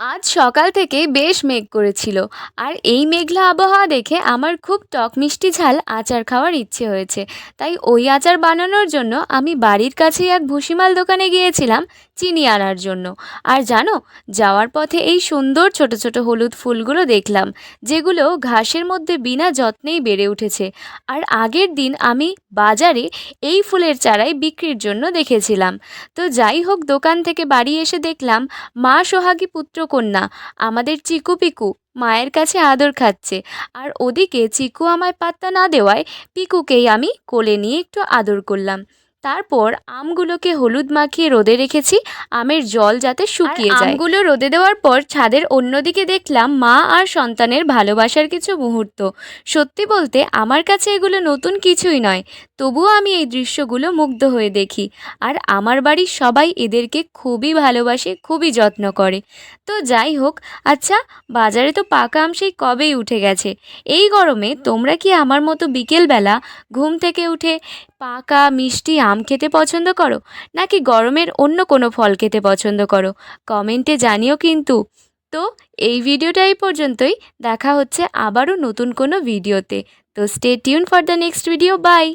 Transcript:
আজ সকাল থেকে বেশ মেঘ করেছিল। আর এই মেঘলা আবহাওয়া দেখে আমার খুব টক মিষ্টি ঝাল আচার খাওয়ার ইচ্ছে হয়েছে। তাই ওই আচার বানানোর জন্য আমি বাড়ির কাছেই এক ভুসিমাল দোকানে গিয়েছিলাম চিনি আনার জন্য। আর জানো, যাওয়ার পথে এই সুন্দর ছোট ছোট হলুদ ফুলগুলো দেখলাম, যেগুলো ঘাসের মধ্যে বিনা যত্নেই বেড়ে উঠেছে। আর আগের দিন আমি বাজারে এই ফুলের চারাই বিক্রির জন্য দেখেছিলাম। তো যাই হোক, দোকান থেকে বাড়ি এসে দেখলাম মা সোহাগী পুত্র কন্যা আমাদের চিকু পিকু মায়ের কাছে আদর খাচ্ছে। আর ওদিকে চিকু আমায় পাত্তা না দেওয়ায় পিকুকেই আমি কোলে নিয়ে একটু আদর করলাম। তারপর আমগুলোকে হলুদ মাখিয়ে রোদে রেখেছি, আমের জল যাতে শুকিয়ে যায়। আমগুলো রোদে দেওয়ার পর ছাদের অন্যদিকে দেখলাম মা আর সন্তানের ভালোবাসার কিছু মুহূর্ত। সত্যি বলতে আমার কাছে এগুলো নতুন কিছুই নয়, তবুও আমি এই দৃশ্যগুলো মুগ্ধ হয়ে দেখি। আর আমার বাড়ির সবাই এদেরকে খুবই ভালোবাসে, খুবই যত্ন করে। তো যাই হোক, আচ্ছা, বাজারে তো পাকা আম সেই কবেই উঠে গেছে। এই গরমে তোমরা কি আমার মতো বিকেলবেলা ঘুম থেকে উঠে পাকা মিষ্টি আম খেতে পছন্দ করো, নাকি গরমের অন্য কোনো ফল খেতে পছন্দ করো? কমেন্টে জানিও কিন্তু। তো এই ভিডিওটা এই পর্যন্তই। দেখা হচ্ছে আবারও নতুন কোনো ভিডিওতে। তো stay tuned for the next video. By.